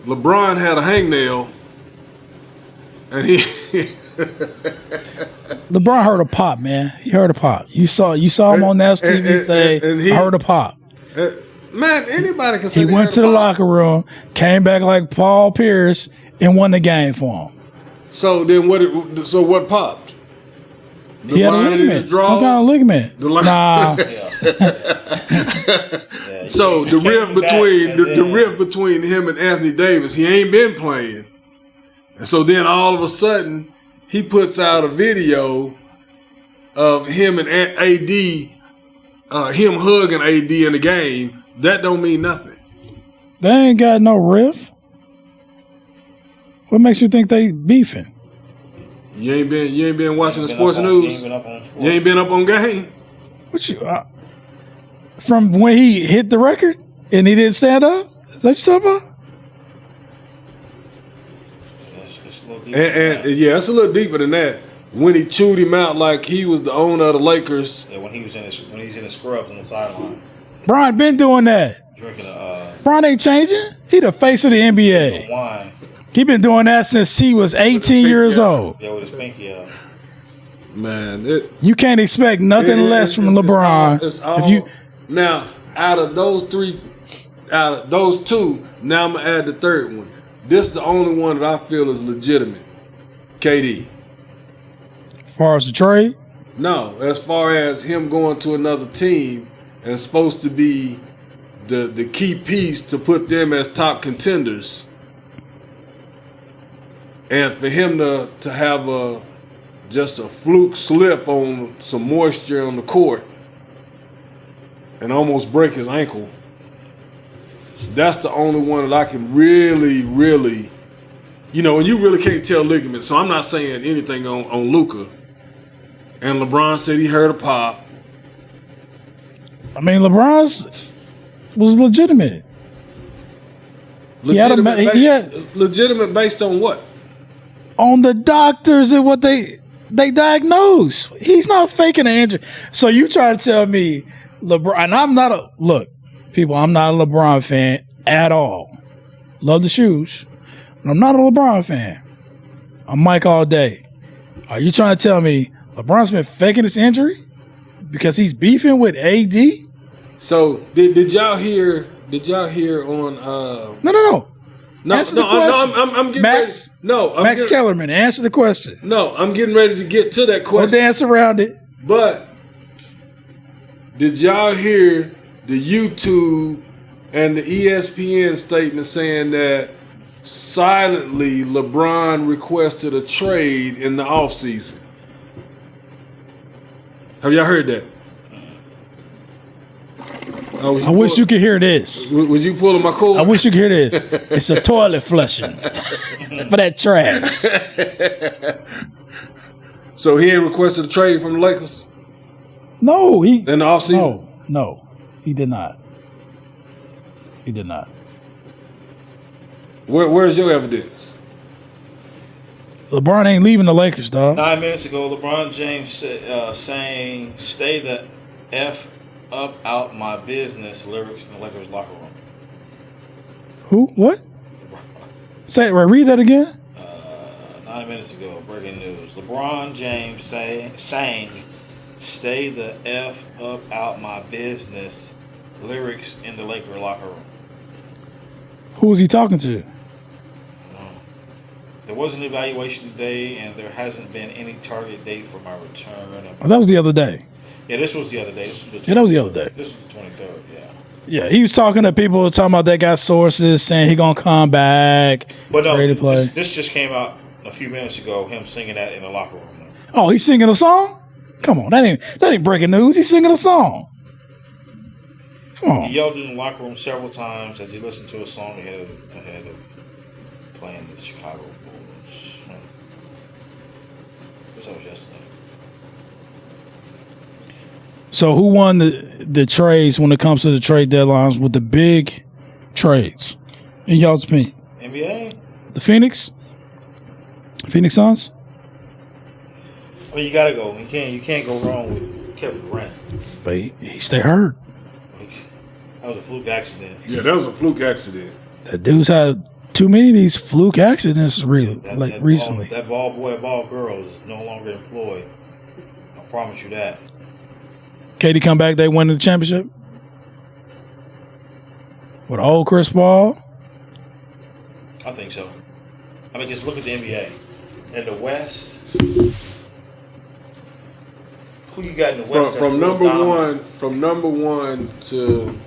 S4: LeBron had a hangnail and he
S2: LeBron heard a pop, man. He heard a pop. You saw him on national TV say, I heard a pop.
S4: Man, anybody can say
S2: He
S4: they
S2: went
S4: heard
S2: to
S4: a
S2: the
S4: pop.
S2: locker room, came back like Paul Pierce, and won the game for him.
S4: So then what popped? The
S2: He had a
S4: line in his
S2: ligament.
S4: draw?
S2: Some kind of ligament.
S4: The line-
S2: Nah.
S4: So the rift between him and Anthony Davis, he ain't been playing. And so then all of a sudden, he puts out a video of him and AD, him hugging AD in the game. That don't mean nothing.
S2: They ain't got no riff. What makes you think they beefing?
S4: You ain't been watching the sports news. You ain't been up on game.
S2: What you from when he hit the record and he didn't stand up? Is that what you're talking about?
S4: And yeah, it's a little deeper than that. When he chewed him out like he was the owner of the Lakers.
S3: Yeah, when he's in the scrubs on the sideline,
S2: Brian been doing that.
S3: drinking
S2: Brian ain't changing. He the face of the NBA.
S3: wine.
S2: He been doing that since he was 18 years old.
S3: Yeah, with his pinky out.
S4: Man,
S2: You can't expect nothing less from LeBron.
S4: It's all,
S2: if you
S4: now, out of those two, now I'm going to add the third one. This is the only one that I feel is legitimate. KD.
S2: as far as the trade,
S4: No, as far as him going to another team and supposed to be the key piece to put them as top contenders. And for him to have just a fluke slip on some moisture on the court and almost break his ankle, that's the only one that I can really, and you really can't tell ligament. So I'm not saying anything on Luka. And LeBron said he heard a pop.
S2: I mean, LeBron's was legitimate.
S4: Legitimate based on what?
S2: On the doctors and what they diagnose. He's not faking an injury. So you try to tell me LeBron, and I'm not a LeBron fan at all. Love the shoes, but I'm not a LeBron fan. I'm Mike all day. Are you trying to tell me LeBron's been faking this injury because he's beefing with AD?
S4: So did y'all hear on
S2: No.
S4: No,
S2: Answer the question.
S4: I'm getting
S2: Max.
S4: ready. No,
S2: Max Kellerman, answer the question.
S4: No, I'm getting ready to get to that
S2: Don't
S4: question.
S2: dance around it.
S4: But did y'all hear the YouTube and the ESPN statement saying that silently LeBron requested a trade in the offseason? Have y'all heard that?
S2: I wish you could hear this.
S4: Was you pulling my cord?
S2: I wish you could hear this. It's a toilet flushing for that trash.
S4: So he ain't requested a trade from the Lakers
S2: No,
S4: in the offseason?
S2: No, he did not. He did not.
S4: Where's your evidence?
S2: LeBron ain't leaving the Lakers, dog.
S3: 9 minutes ago, LeBron James saying, "Stay the F up out my business," lyrics in the Lakers locker room.
S2: Who? What? Say it. Read that again.
S3: 9 minutes ago, breaking news. LeBron James saying, "Stay the F up out my business," lyrics in the Lakers locker room.
S2: Who was he talking to?
S3: There was an evaluation today, and there hasn't been any target date for my return.
S2: Oh, that was the other day.
S3: Yeah, this was the other day.
S2: That was the other day.
S3: This was the 23rd, yeah.
S2: Yeah, he was talking to people talking about they got sources saying he gonna come back,
S3: But no,
S2: ready to play.
S3: this just came out a few minutes ago, him singing that in the locker room.
S2: Oh, he's singing a song? Come on, that ain't breaking news. He's singing a song. Come on.
S3: He yelled in the locker room several times as he listened to a song ahead of playing the Chicago Bulls. This was yesterday.
S2: So who won the trades when it comes to the trade deadlines with the big trades? In y'all's opinion?
S3: NBA?
S2: The Phoenix Suns?
S3: Well, you gotta go. You can't go wrong with Kevin Durant.
S2: But he stay hurt.
S3: That was a fluke accident.
S4: Yeah, that was a fluke accident.
S2: That dude's had too many of these fluke accidents recently.
S3: That ball boy, ball girl is no longer employed. I promise you that.
S2: KD come back, they win the championship? With old Chris Paul?
S3: I think so. I mean, just look at the NBA. In the West, who you got in the West?
S4: From number one to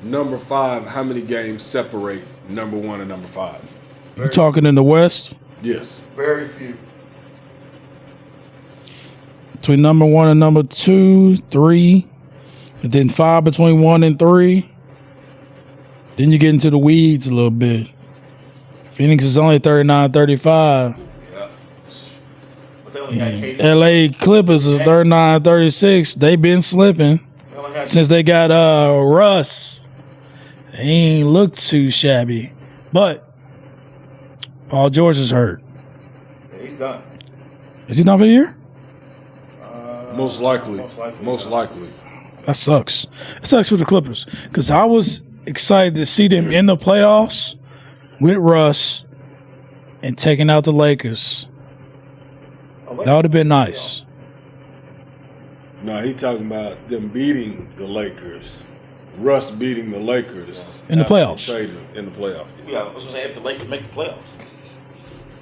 S4: number 5, how many games separate number 1 and number 5?
S2: You talking in the West?
S4: Yes.
S3: Very few.
S2: Between number 1 and number 2, 3. And then 5 between 1 and 3. Then you get into the weeds a little bit. Phoenix is only 39-35.
S3: Yeah. But they only got KD.
S2: LA Clippers is 39-36. They've been slipping since they got Russ. They ain't looked too shabby. But Paul George is hurt.
S3: Yeah, he's done.
S2: Is he done for the year?
S4: Most likely.
S2: That sucks. It sucks for the Clippers because I was excited to see them in the playoffs with Russ and taking out the Lakers. That would have been nice.
S4: No, he talking about them beating the Lakers. Russ beating the Lakers
S2: in the playoffs.
S4: In the playoffs.
S3: Yeah, I was gonna say if the Lakers make the playoffs.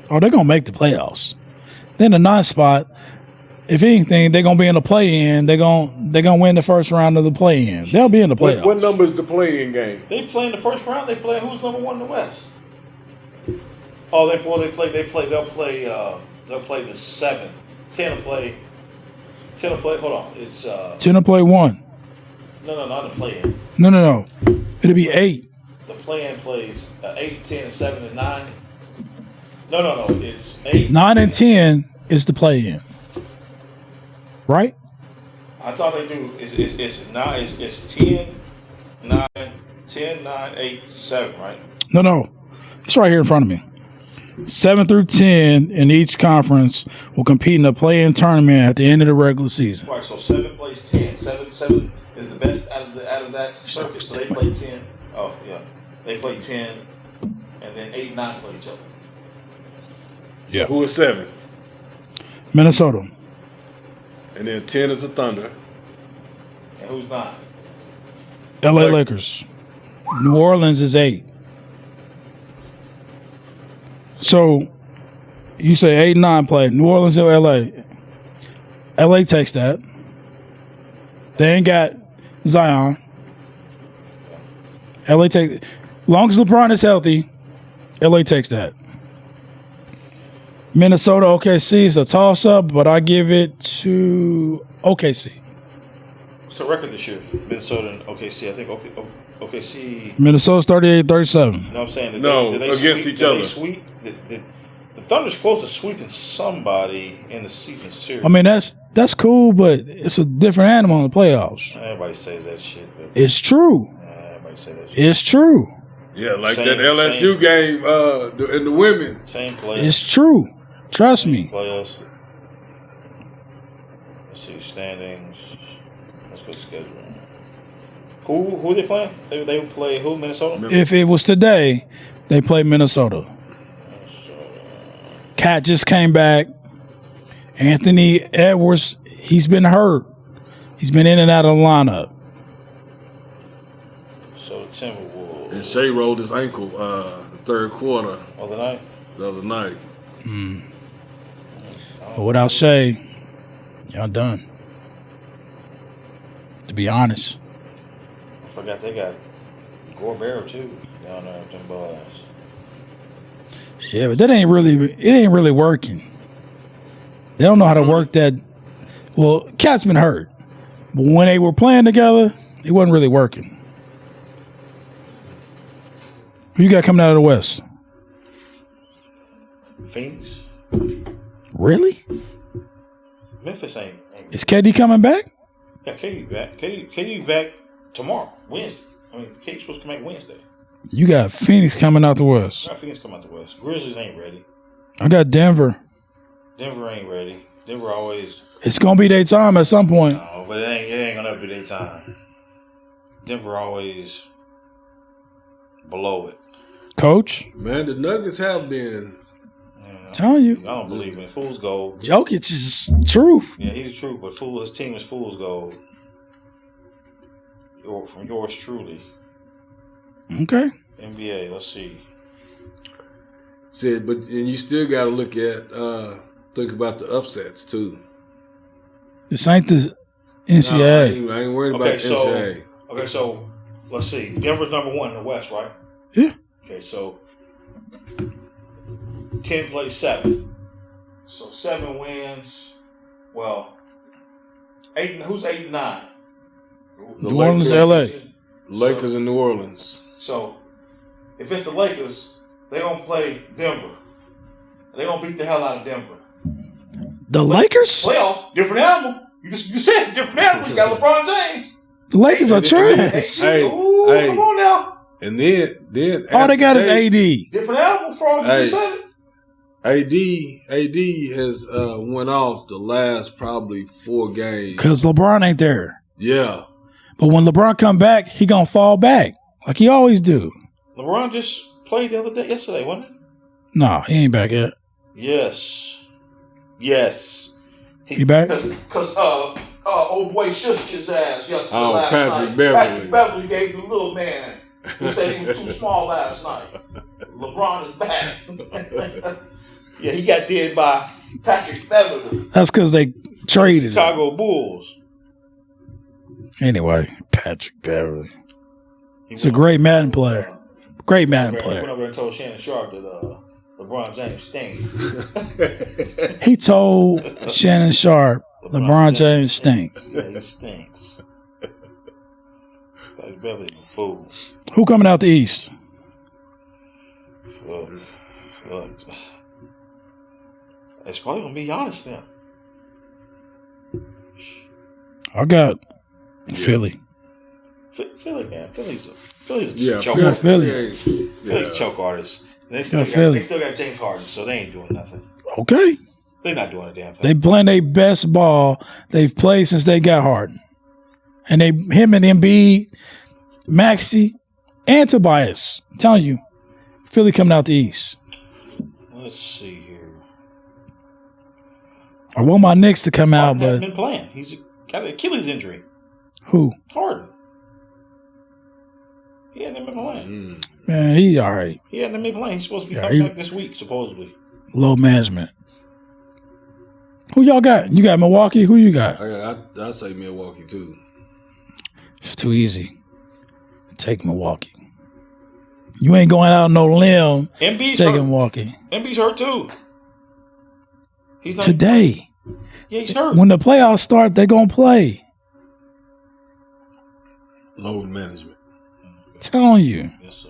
S2: Oh, they're gonna make the playoffs. Then the 9th spot. If anything, they're gonna be in the play-in. They're gonna win the first round of the play-in. They'll be in the playoffs.
S4: What number is the play-in game?
S3: They play in the first round. They play who's number 1 in the West. Oh, they'll play the 7th. 10 to play. Hold on, it's
S2: 10 to play 1.
S3: No, not the play-in.
S2: No. It'll be 8.
S3: The play-in plays 8, 10, and 7 and 9. No. It's 8,
S2: 9 and 10 is the play-in, right?
S3: I thought they do. It's 9. It's 10, 9, 10, 9, 8, 7, right?
S2: No. It's right here in front of me. 7 through 10 in each conference will compete in the play-in tournament at the end of the regular season.
S3: Right. So 7 plays 10. 7 is the best out of that circuit. So they play 10. Oh yeah, they play 10, and then 8, 9 play each other.
S4: Yeah. Who is 7?
S2: Minnesota.
S4: And then 10 is the Thunder.
S3: And who's 9?
S2: LA Lakers. New Orleans is 8. So you say 8 and 9 play. New Orleans or LA. LA takes that. They ain't got Zion. LA take, long as LeBron is healthy, LA takes that. Minnesota, OKC is a toss-up, but I give it to OKC.
S3: What's the record this year? Minnesota and OKC. I think OKC.
S2: Minnesota's 38-37.
S3: You know what I'm saying? Did they
S4: against
S3: sweep,
S4: each other.
S3: They sweep? The Thunder's close to sweeping somebody in the season series.
S2: I mean, that's cool, but it's a different animal in the playoffs.
S3: Everybody says that shit. But
S2: It's true.
S3: everybody says that shit.
S2: It's true.
S4: Yeah, like
S3: Same-
S4: that LSU game in the women.
S3: Same players.
S2: It's true. Trust me.
S3: Players. Let's see standings. Let's go to schedule. Who they playing? They play who? Minnesota.
S2: If it was today, they play Minnesota. Cat just came back. Anthony Edwards, he's been hurt. He's been in and out of the lineup.
S3: So the Timberwolves.
S4: And Shea rolled his ankle the third quarter
S3: Other night.
S4: the other night.
S2: But without Shea, y'all done. To be honest.
S3: I forgot they got Gobert too down there with them boys.
S2: Yeah, but it ain't really working. They don't know how to work that. Well, Cat's been hurt. But when they were playing together, it wasn't really working. Who you got coming out of the West?
S3: Phoenix.
S2: Really?
S3: Memphis ain't.
S2: Is KD coming back?
S3: Yeah, KD back. KD back tomorrow, Wednesday. I mean, KD's supposed to come back Wednesday.
S2: You got Phoenix coming out the West.
S3: I got Phoenix come out the West. Grizzlies ain't ready.
S2: I got Denver.
S3: Denver ain't ready. Denver always.
S2: It's gonna be their time at some point.
S3: No, but it ain't gonna be their time. Denver always below it.
S2: Coach,
S4: Man, the Nuggets have been.
S2: telling you,
S3: I don't believe in it. Fool's gold.
S2: Jokic is truth.
S3: Yeah, he's the truth, but his team is fool's gold. From yours truly.
S2: Okay.
S3: NBA, let's see.
S4: Said, but and you still got to look at think about the upsets too.
S2: This ain't the NCAA.
S4: No, I ain't worried about NCAA.
S3: Okay, so let's see. Denver's number 1 in the West, right?
S2: Yeah.
S3: Okay, so 10 plays 7. So 7 wins. Well, 8. Who's 8 and 9?
S2: New Orleans, LA.
S4: Lakers in New Orleans.
S3: So if it's the Lakers, they gonna play Denver. They gonna beat the hell out of Denver.
S2: The Lakers?
S3: Playoffs, different animal. You said different animal. You got LeBron James.
S2: The Lakers are trash.
S4: Hey,
S3: come on now.
S4: And then
S2: All they got is AD.
S3: Different animal, Frog. You just said it.
S4: AD has went off the last probably 4 games.
S2: Because LeBron ain't there.
S4: Yeah.
S2: But when LeBron come back, he gonna fall back. Like he always do.
S3: LeBron just played the other day, yesterday, wasn't it?
S2: No, he ain't back yet.
S3: Yes.
S2: He back?
S3: Because old boy shushed his ass yesterday. Last
S4: Patrick
S3: night.
S4: Beverly.
S3: Patrick Beverly gave the little man who said he was too small last night. LeBron is back. Yeah, he got dead by Patrick Beverly.
S2: That's because they traded him.
S3: Chicago Bulls.
S2: Anyway, Patrick Beverly. He's a great Madden player. Great Madden
S3: He
S2: player.
S3: went over and told Shannon Sharp that LeBron James stinks.
S2: He told Shannon Sharp LeBron James stinks.
S3: Yeah, he stinks. Patrick Beverly's a fool.
S2: Who coming out the East?
S3: Look, it's probably gonna be honest now.
S2: I got Philly.
S3: Philly, man. Philly's a
S4: Yeah,
S3: choke
S2: Philly.
S3: artist.
S2: Philly.
S3: Philly's a choke artist. They still got James Harden, so they ain't doing nothing.
S2: Okay.
S3: They're not doing a damn thing.
S2: They playing their best ball they've played since they got Harden. And him and Embiid, Maxey, and Tobias. I'm telling you, Philly coming out the East.
S3: Let's see here.
S2: I want my Knicks to come out,
S3: Harden hasn't
S2: but
S3: been playing. He's got an Achilles injury.
S2: who?
S3: Harden. He hadn't been playing.
S2: Man, he all right.
S3: He hadn't been playing. He's supposed to be
S2: Yeah,
S3: coming back this week, supposedly.
S2: Low management. Who y'all got? You got Milwaukee? Who you got?
S4: I say Milwaukee too.
S2: It's too easy. Take Milwaukee. You ain't going out on no limb
S3: Embiid's
S2: taking
S3: hurt.
S2: Milwaukee.
S3: Embiid's hurt too. He's not
S2: Today.
S3: Yeah, he's hurt.
S2: When the playoffs start, they're going to play.
S4: Load management.
S2: Telling you.
S3: Yes, sir.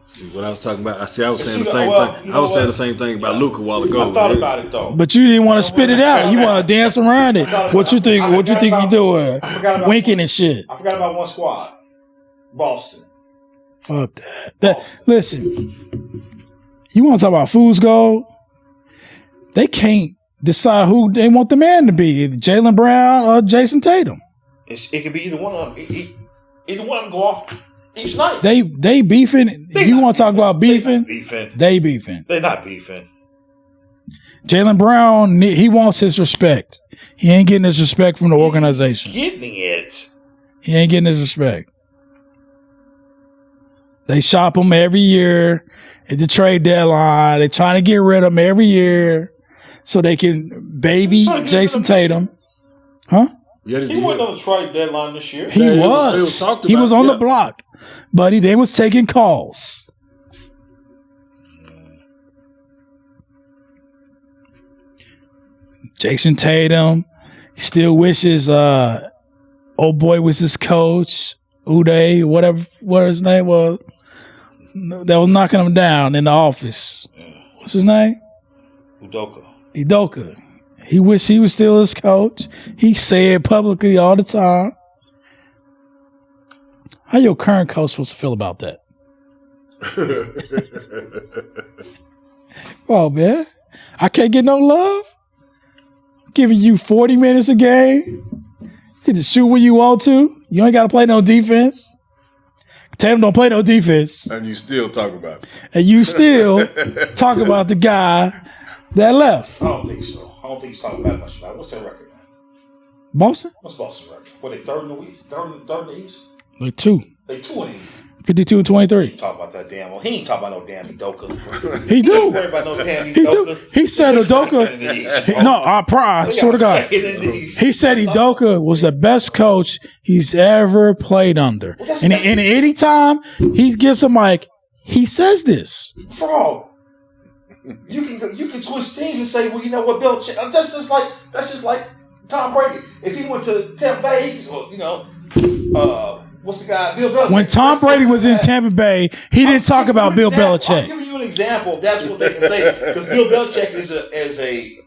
S4: See what I was talking about? I was saying the
S3: See,
S4: same
S3: well,
S4: thing.
S3: you
S4: I
S3: know
S4: was saying
S3: what?
S4: the same thing about Luka a while ago.
S3: I thought about it though.
S2: But you didn't want to spit it out. You want to dance around it. What you think? What you think you doing?
S3: I forgot about
S2: Winking and shit.
S3: I forgot about one squad. Boston.
S2: Fuck that. Listen, you want to talk about fool's gold? They can't decide who they want the man to be, either Jaylen Brown or Jason Tatum.
S3: It could be either one of them. Either one of them go off each night.
S2: They beefing. You want to talk about beefing? They beefing.
S3: They're not beefing.
S2: Jaylen Brown, he wants his respect. He ain't getting his respect from the organization.
S3: Getting it.
S2: He ain't getting his respect. They shop him every year at the trade deadline. They're trying to get rid of him every year so they can baby Jason Tatum. Huh?
S4: Yeah,
S3: He wasn't on the trade deadline this year.
S2: He was.
S4: talked
S2: He
S4: about,
S2: was on the block, but they was taking calls. Jason Tatum still wishes old boy was his coach, Uday, what his name was, that was knocking him down in the office. What's his name? Udoka. He wished he was still his coach. He said publicly all the time. How your current coach supposed to feel about that? Oh, man. I can't get no love? I'm giving you 40 minutes a game. You get to shoot when you want to. You ain't got to play no defense. Tatum don't play no defense.
S4: And you still talk about it.
S2: And you still talk about the guy that left.
S3: I don't think so. I don't think he's talking that much about it. What's their record, man?
S2: Boston?
S3: What's Boston's record? What, they third in the East? Third in the East?
S2: They're two.
S3: They 2 in the East.
S2: 52-23.
S3: Talk about that damn. Well, he ain't talking about no damn Udoka.
S2: He do.
S3: Worry about no damn
S2: He do.
S3: Udoka.
S2: He said
S3: He's second in
S2: Udoka.
S3: the East, bro.
S2: No, I swear to God.
S3: Second in the East.
S2: He said Udoka was the best coach he's ever played under. And any time he gets a mic, he says this.
S3: Bro, you can switch teams and say, well, you know what, Belichick. That's just like Tom Brady. If he went to Tampa Bay, what's the guy? Bill Belichick.
S2: When Tom Brady was in Tampa Bay, he didn't talk about Bill
S3: I'm
S2: Belichick.
S3: giving you an example. That's what they can say because Bill Belichick is a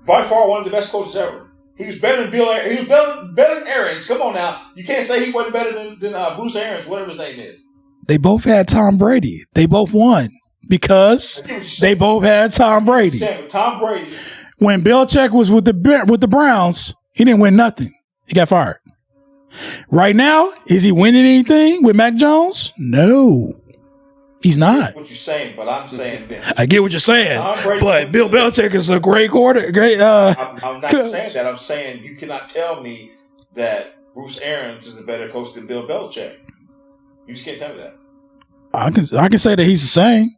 S3: by far one of the best coaches ever. He was better than Bill. He was better than Arians. Come on now, you can't say he wasn't better than Bruce Arians, whatever his name is.
S2: They both had Tom Brady. They both won because they both had Tom Brady.
S3: Tom Brady.
S2: When Belichick was with the Browns, he didn't win nothing. He got fired. Right now, is he winning anything with Mac Jones? No. He's not.
S3: What you're saying, but I'm saying this.
S2: I get what you're saying,
S3: Tom Brady-
S2: but Bill Belichick is a great Great.
S3: I'm not saying that. I'm saying you cannot tell me that Bruce Arians is a better coach than Bill Belichick. You just can't tell me that.
S2: I can say that he's the same.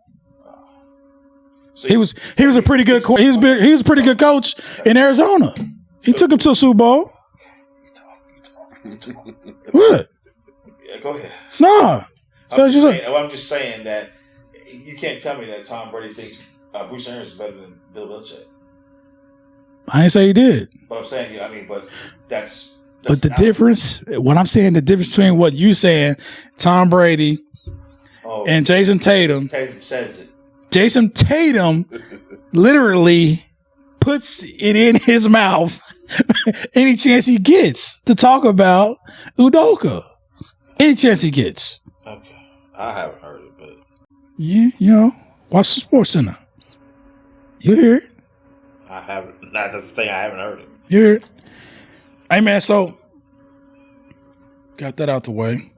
S3: So
S2: He was a pretty good. He was a pretty good coach in Arizona. He took him to a Super Bowl. What?
S3: Yeah, go ahead.
S2: Nah. So
S3: I'm just saying that you can't tell me that Tom Brady thinks Bruce Arians is better than Bill Belichick.
S2: I didn't say he did.
S3: But I'm saying, yeah, I mean, but that's
S2: But the difference, what I'm saying, the difference between what you saying, Tom Brady and Jason Tatum.
S3: Tatum says it.
S2: Jason Tatum literally puts it in his mouth any chance he gets to talk about Udoka. Any chance he gets.
S3: Okay. I haven't heard it, but
S2: You know, watch the Sports Center. You hear it.
S3: I haven't. That's the thing. I haven't heard it.
S2: You hear it. Hey, man, so got that out the way.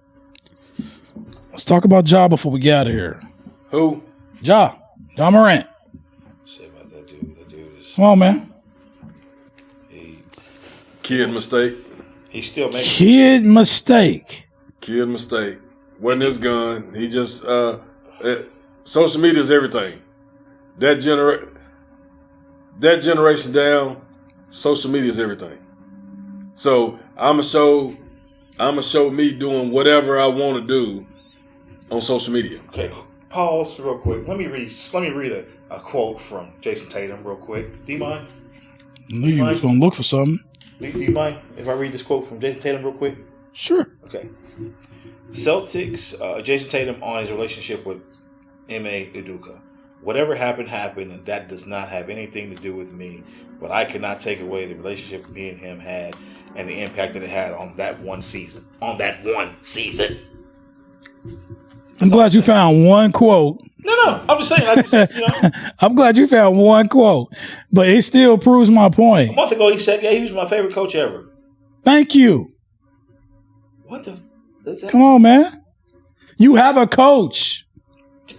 S2: Let's talk about Ja before we get out of here.
S4: Who?
S2: Ja Morant.
S3: Say about that dude. That dude is.
S2: Come on, man.
S4: Kid mistake.
S3: He's still making.
S2: Kid mistake.
S4: Kid mistake. Wasn't his gun. He just social media is everything. That generation down, social media is everything. So I'ma show me doing whatever I want to do on social media.
S3: Okay, pause real quick. Let me read a quote from Jason Tatum real quick. Do you mind?
S2: I knew you was gonna look for something.
S3: Do you mind if I read this quote from Jason Tatum real quick?
S2: Sure.
S3: Okay. Celtics, Jason Tatum on his relationship with M.A. Udoka. Whatever happened, and that does not have anything to do with me. But I cannot take away the relationship me and him had and the impact that it had on that one season. I'm
S2: glad you found one quote.
S3: No. I'm just saying.
S2: I'm glad you found one quote, but it still proves my point.
S3: A month ago, he said, "Yeah, he was my favorite coach ever."
S2: Thank you.
S3: What the? Is that?
S2: Come on, man. You have a coach.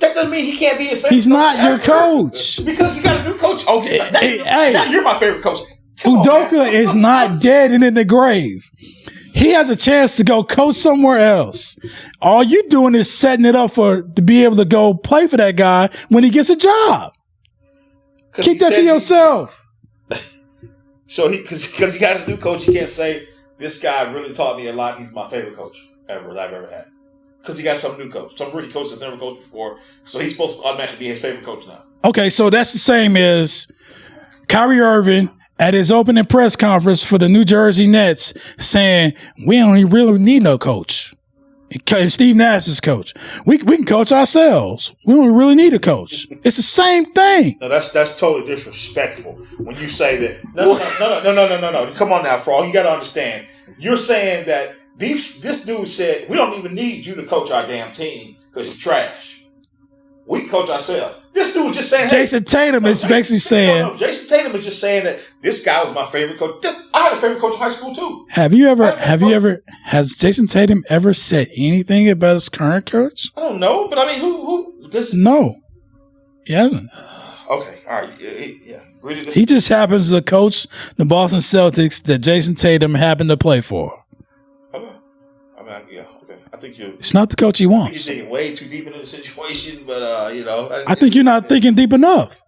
S3: That doesn't mean he can't be his favorite.
S2: He's not
S3: coach
S2: your
S3: ever.
S2: coach.
S3: Because you got a new coach. Okay,
S2: Hey,
S3: now you're my favorite coach. Come on,
S2: Udoka
S3: man.
S2: is not dead and in the grave. He has a chance to go coach somewhere else. All you doing is setting it up to be able to go play for that guy when he gets a job. Keep that to yourself.
S3: So because he got his new coach, you can't say this guy really taught me a lot. He's my favorite coach that I've ever had. Because he got some new coach, some rookie coach that's never coached before. So he's supposed to automatically be his favorite coach now. Okay, so that's the same as Kyrie Irving at his opening press conference for the New Jersey Nets saying, we don't really need no coach. And Steve Nash is coach. We can coach ourselves. We don't really need a coach. It's the same thing. No, that's totally disrespectful when you say that. No. Come on now, Frog. You got to understand. You're saying that this dude said, we don't even need you to coach our damn team because you're trash. We can coach ourselves. This dude was just saying. Jason Tatum is basically saying. Jason Tatum is just saying that this guy was my favorite coach. I had a favorite coach in high school too. Has Jason Tatum ever said anything about his current coach? I don't know, but I mean, who? No, he hasn't. Okay, all right, yeah. He just happens to coach the Boston Celtics that Jason Tatum happened to play for. It's not the coach he wants. You're digging way too deep into the situation, but I think you're not thinking deep enough.